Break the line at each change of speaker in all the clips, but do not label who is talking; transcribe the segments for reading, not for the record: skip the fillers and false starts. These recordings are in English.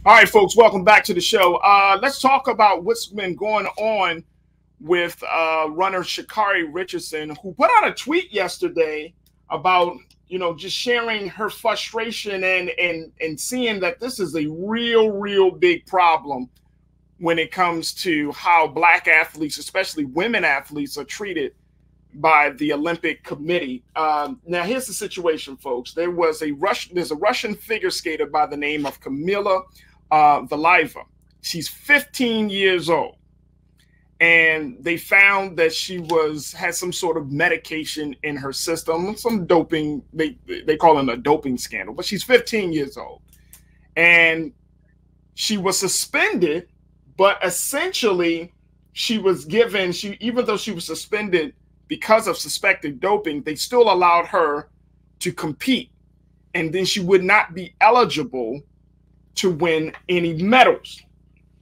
All right, folks, welcome back to the show. Let's talk about what's been going on with runner Sha'Carri Richardson, who put out a tweet yesterday about, just sharing her frustration and seeing that this is a real big problem when it comes to how Black athletes, especially women athletes, are treated by the Olympic Committee. Now, here's the situation, folks. There's a Russian figure skater by the name of Kamila Valieva. She's 15 years old, and they found that she had some sort of medication in her system, some doping. They call it a doping scandal, but she's 15 years old, and she was suspended. But essentially, she was given. Even though she was suspended because of suspected doping, they still allowed her to compete, and then she would not be eligible to win any medals.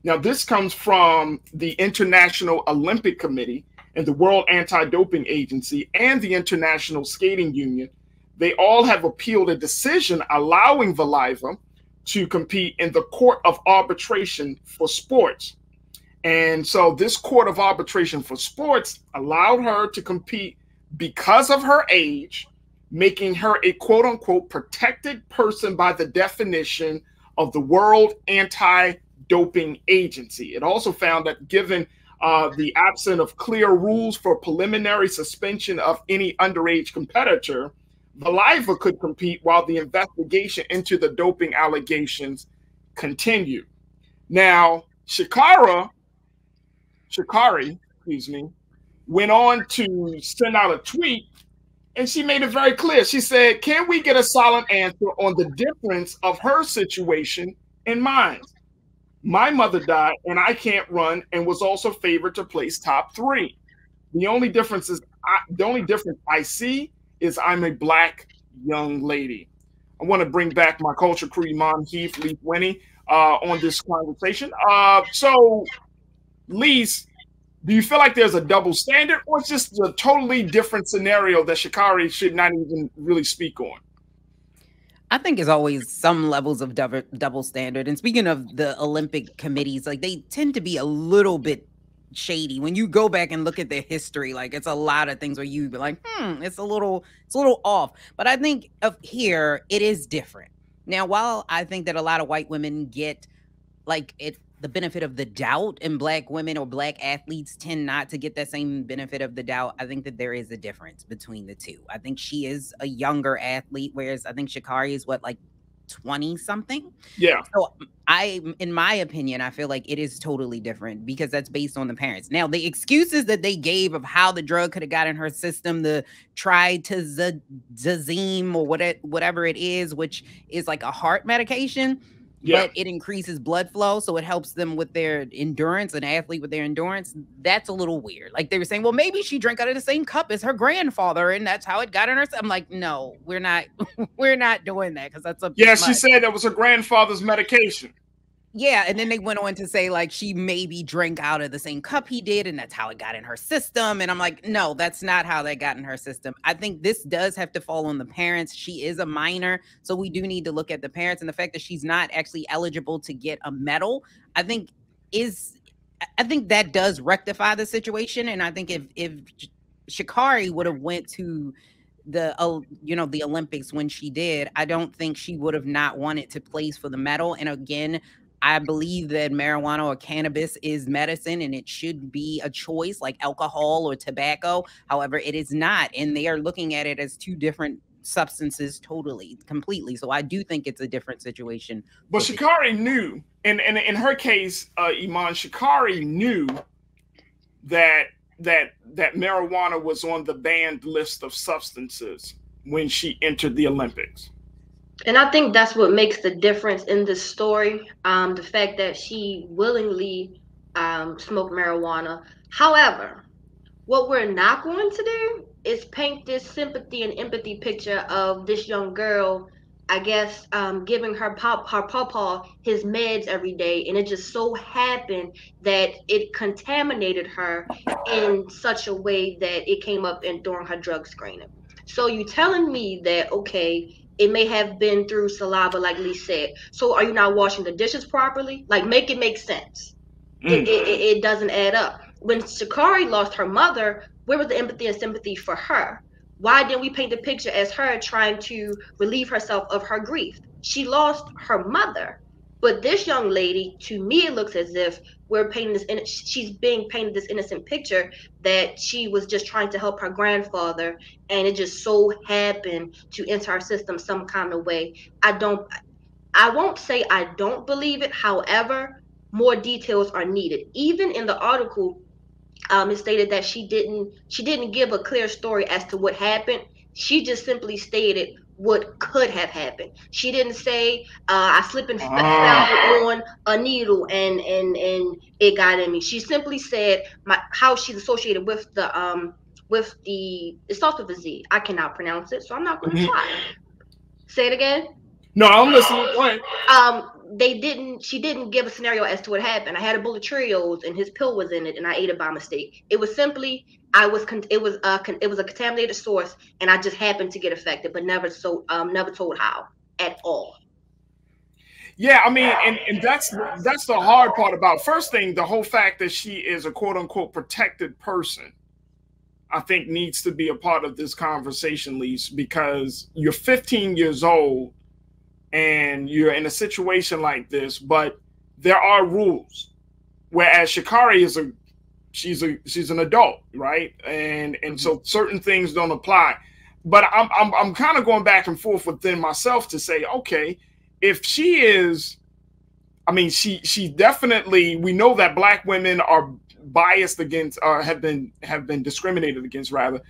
Now, this comes from the International Olympic Committee and the World Anti-Doping Agency and the International Skating Union. They all have appealed a decision allowing Valieva to compete in the Court of Arbitration for Sports. And so this Court of Arbitration for Sports allowed her to compete because of her age, making her a quote-unquote protected person by the definition of the World Anti-Doping Agency. It also found that given the absence of clear rules for preliminary suspension of any underage competitor, Valieva could compete while the investigation into the doping allegations continued. Now, Sha'Carri, went on to send out a tweet, and she made it very clear. She said, "Can we get a solid answer on the difference of her situation and mine? My mother died, and I can't run, and was also favored to place top 3. The only difference I see is I'm a Black young lady." I want to bring back my culture crew, Iman, Heath, Lee, Winnie, on this conversation. So, Lise, do you feel like there's a double standard, or it's just a totally different scenario that Sha'Carri should not even really speak on?
I think it's always some levels of double standard. And speaking of the Olympic committees, like, they tend to be a little bit shady. When you go back and look at their history, like, it's a lot of things where you be like, it's a little off. But I think here it is different. Now, while I think that a lot of white women get the benefit of the doubt, and Black women or Black athletes tend not to get that same benefit of the doubt, I think that there is a difference between the two. I think she is a younger athlete, whereas I think Sha'Carri is 20 something.
Yeah.
So in my opinion, I feel like it is totally different because that's based on the parents. Now, the excuses that they gave of how the drug could have got in her system, the tritazine or whatever it is, which is like a heart medication. Yeah. But it increases blood flow, so it helps them with their endurance, an athlete with their endurance. That's a little weird. Like, they were saying, well, maybe she drank out of the same cup as her grandfather, and that's how it got in her. I'm like, no, we're not doing that, because that's a
yeah. She said that was her grandfather's medication.
Yeah, and then they went on to say, like, she maybe drank out of the same cup he did, and that's how it got in her system. And I'm like, no, that's not how that got in her system. I think this does have to fall on the parents. She is a minor, so we do need to look at the parents, and the fact that she's not actually eligible to get a medal, I think that does rectify the situation. And I think if Sha'Carri would have went to the Olympics when she did, I don't think she would have not wanted to place for the medal. And again, I believe that marijuana or cannabis is medicine, and it should be a choice like alcohol or tobacco. However, it is not, and they are looking at it as two different substances completely. So I do think it's a different situation.
But Sha'Carri knew, and in her case, Iman, Sha'Carri knew that marijuana was on the banned list of substances when she entered the Olympics.
And I think that's what makes the difference in this story, the fact that she willingly smoked marijuana. However, what we're not going to do is paint this sympathy and empathy picture of this young girl, I guess, giving her pawpaw his meds every day, and it just so happened that it contaminated her in such a way that it came up during her drug screening. So you telling me that, okay, It may have been through saliva, like Lee said. So are you not washing the dishes properly? Like, make it make sense. It doesn't add up. When Sha'Carri lost her mother, where was the empathy and sympathy for her? Why didn't we paint the picture as her trying to relieve herself of her grief? She lost her mother. But this young lady, to me, it looks as if we're painting this. She's being painted this innocent picture that she was just trying to help her grandfather, and it just so happened to enter our system some kind of way. I won't say I don't believe it. However, more details are needed. Even in the article, it stated that she didn't give a clear story as to what happened. She just simply stated what could have happened. She didn't say I slipped and fell on a needle and it got in me. She simply said how she's associated with the it starts with a Z. I cannot pronounce it, so I'm not going to try. Say it again.
No, I'm listening. Go ahead.
She didn't give a scenario as to what happened. I had a bowl of Cheerios and his pill was in it and I ate it by mistake. It was simply it was a contaminated source and I just happened to get affected, but never told how at all.
Yeah, I mean, and that's the hard part about, first thing, the whole fact that she is a quote unquote protected person, I think needs to be a part of this conversation, Lise, because you're 15 years old and you're in a situation like this, but there are rules. Whereas Sha'Carri she's an adult, right? And so certain things don't apply. But I'm kind of going back and forth within myself to say, okay, if she is, I mean, she definitely, we know that Black women are biased against, or have been discriminated against rather,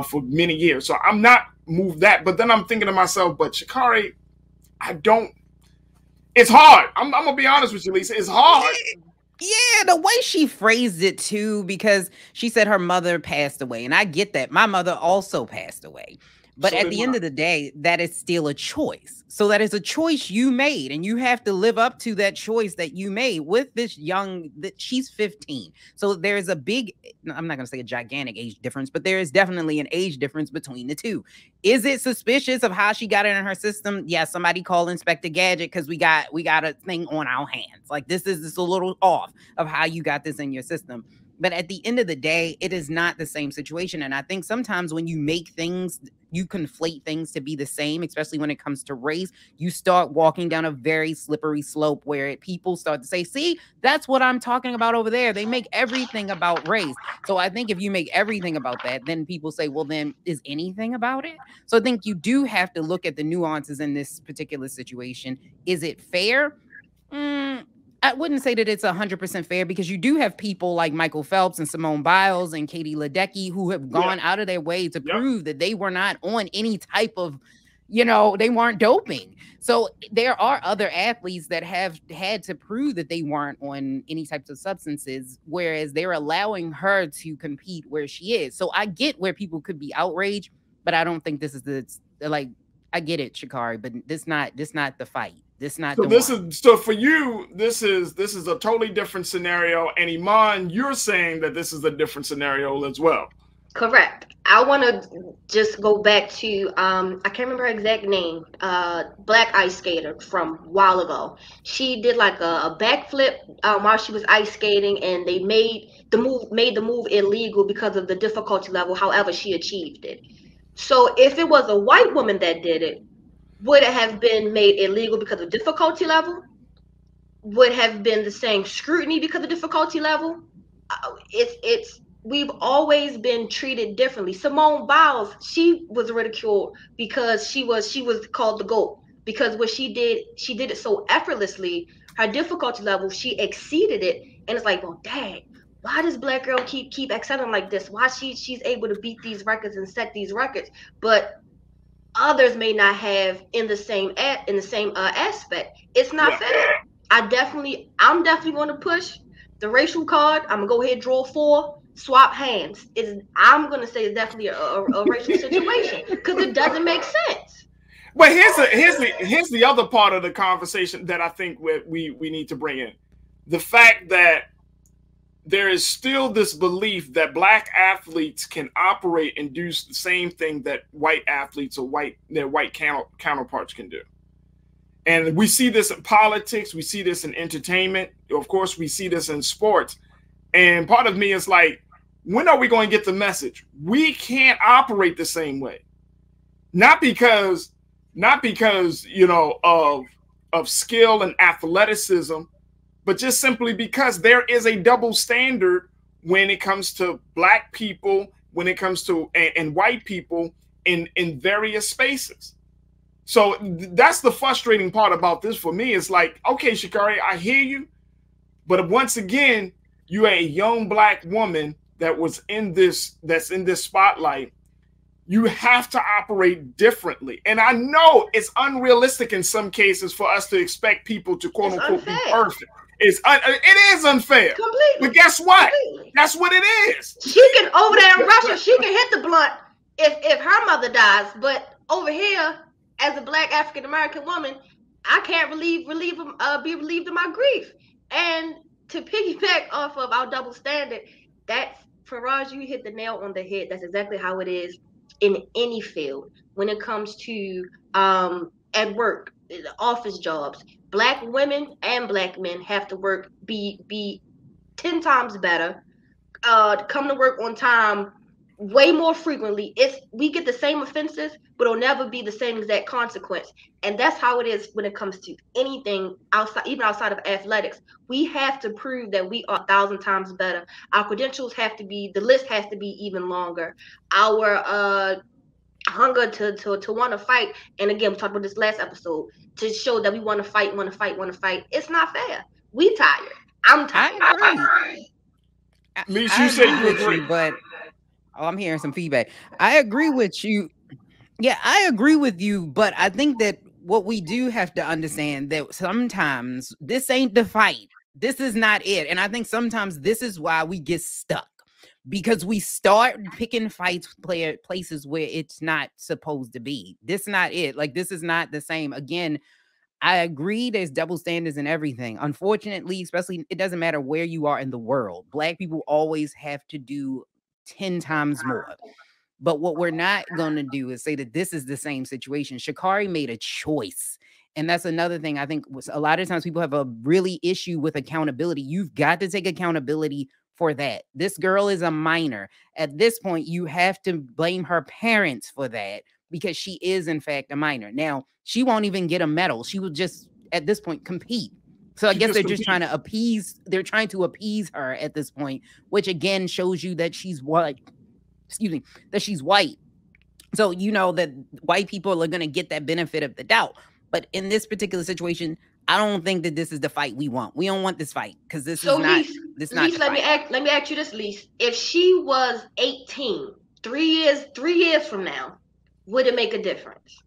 for many years. So I'm not moved that, but then I'm thinking to myself, but Sha'Carri, it's hard. I'm gonna be honest with you, Lisa. It's hard.
Yeah, the way she phrased it too, because she said her mother passed away. And I get that. My mother also passed away. But at the end of the day, that is still a choice. So that is a choice you made, and you have to live up to that choice that you made with this she's 15. So there's a big, I'm not going to say a gigantic age difference, but there is definitely an age difference between the two. Is it suspicious of how she got it in her system? Yeah, somebody call Inspector Gadget because we got a thing on our hands. Like this is a little off of how you got this in your system. But at the end of the day, it is not the same situation. And I think sometimes when you make things, you conflate things to be the same, especially when it comes to race, you start walking down a very slippery slope where people start to say, see, that's what I'm talking about over there. They make everything about race. So I think if you make everything about that, then people say, well, then is anything about it? So I think you do have to look at the nuances in this particular situation. Is it fair? I wouldn't say that it's 100% fair, because you do have people like Michael Phelps and Simone Biles and Katie Ledecky who have gone out of their way to prove that they were not on any type of, they weren't doping. So there are other athletes that have had to prove that they weren't on any types of substances, whereas they're allowing her to compete where she is. So I get where people could be outraged, but I don't think this is I get it, Sha'Carri, but this not the fight. So
for you, this is a totally different scenario. And Iman, you're saying that this is a different scenario as well.
Correct. I want to just go back to I can't remember her exact name. Black ice skater from a while ago. She did like a backflip while she was ice skating, and they made the move illegal because of the difficulty level. However, she achieved it. So if it was a white woman that did it, would it have been made illegal because of difficulty level? Would have been the same scrutiny because of difficulty level? We've always been treated differently. Simone Biles, she was ridiculed because she was called the GOAT, because what she did it so effortlessly. Her difficulty level, she exceeded it, and it's like, well, dang, why does Black girl keep excelling like this? Why she's able to beat these records and set these records, but others may not have in the same aspect. It's not fair. I'm definitely going to push the racial card. I'm gonna go ahead and draw 4, swap hands. I'm gonna say it's definitely a racial situation because it doesn't make sense.
But here's the other part of the conversation that I think we need to bring in: the fact that there is still this belief that black athletes can operate and do the same thing that white athletes or their white counterparts can do. And we see this in politics. We see this in entertainment. Of course, we see this in sports. And part of me is like, when are we going to get the message? We can't operate the same way. Not because, you know, of skill and athleticism, but just simply because there is a double standard when it comes to black people, when it comes to and white people in various spaces. So that's the frustrating part about this for me. It's like, okay, Sha'Carri, I hear you, but once again, you're a young black woman that's in this spotlight. You have to operate differently. And I know it's unrealistic in some cases for us to expect people to quote unquote be perfect. It is unfair.
Completely.
But guess what?
Completely.
That's what it is.
She can over there in Russia, she can hit the blunt if her mother dies. But over here, as a black African American woman, I can't be relieved of my grief. And to piggyback off of our double standard, that's Farajii, you hit the nail on the head. That's exactly how it is in any field. When it comes to at work, office jobs, black women and black men have to work, be 10 times better, come to work on time way more frequently. We get the same offenses, but it'll never be the same exact consequence. And that's how it is when it comes to anything outside, even outside of athletics. We have to prove that we are 1,000 times better. Our credentials have to be, the list has to be even longer. Our hunger to want to fight, and again, we talked about this last episode, to show that we want to fight. It's not fair. We tired. I'm tired.
I agree.
At least you say you agree,
but I'm hearing some feedback. I agree with you. Yeah, I agree with you, but I think that what we do have to understand that sometimes this ain't the fight. This is not it. And I think sometimes this is why we get stuck, because we start picking fights, places where it's not supposed to be. This is not it. Like, this is not the same. Again, I agree there's double standards in everything. Unfortunately, especially, it doesn't matter where you are in the world. Black people always have to do 10 times more. But what we're not going to do is say that this is the same situation. Sha'Carri made a choice. And that's another thing. I think a lot of times people have a really issue with accountability. You've got to take accountability for that. This girl is a minor. At this point, you have to blame her parents for that, because she is, in fact, a minor. Now, she won't even get a medal. She will just, at this point, compete. So I guess they're just trying to appease. They're trying to appease her at this point, which again shows you that she's white. Excuse me, that she's white. So you know that white people are going to get that benefit of the doubt. But in this particular situation, I don't think that this is the fight we want. We don't want this fight, because this is not. Lise,
let me ask you this, Lise. If she was 18, 3 years from now, would it make a difference?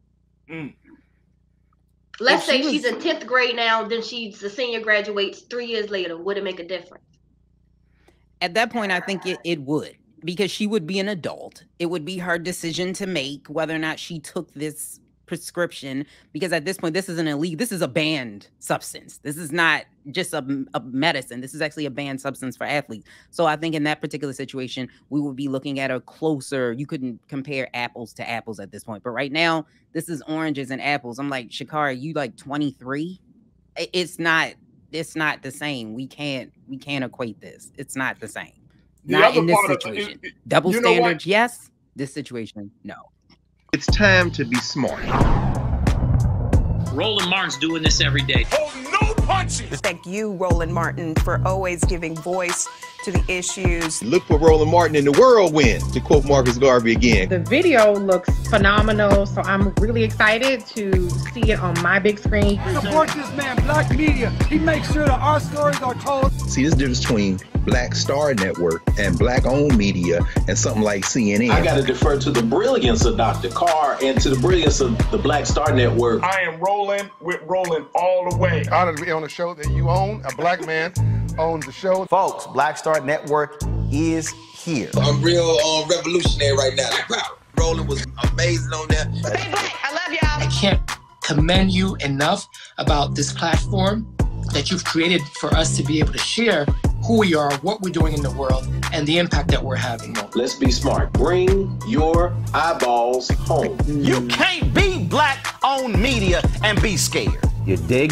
Let's say she's in 10th grade now, then she's a senior, graduates 3 years later. Would it make a difference?
At that point, I think it would, because she would be an adult. It would be her decision to make whether or not she took this prescription, because at this point, this is an illegal, this is a banned substance. This is not just a medicine. This is actually a banned substance for athletes. So I think in that particular situation, we would be looking at a closer, you couldn't compare apples to apples at this point. But right now, this is oranges and apples. I'm like, Sha'Carri, you like 23? It's not the same. We can't equate this. It's not the same. Not in this situation. Double standards, yes. This situation, no.
It's time to be smart.
Roland Martin's doing this every day.
Oh, no punches!
Thank you, Roland Martin, for always giving voice to the issues.
Look for Roland Martin in the whirlwind, to quote Marcus Garvey again.
The video looks phenomenal, so I'm really excited to see it on my big screen.
Support this man, Black Media. He makes sure that our stories are told.
See, there's a difference between Black Star Network and Black-owned media and something like CNN.
I got to defer to the brilliance of Dr. Carr and to the brilliance of the Black Star Network.
I am rolling with Roland all the way.
Honored to be on a show that you own. A black man owns the show.
Folks, Black Star Network is here.
I'm real revolutionary right now. Roland was amazing on there.
Hey, Black, I love y'all.
I can't commend you enough about this platform that you've created for us to be able to share
who we are, what we're doing in the world, and the impact that we're having.
Let's be smart. Bring your eyeballs home.
You can't be black-owned media and be scared. You dig?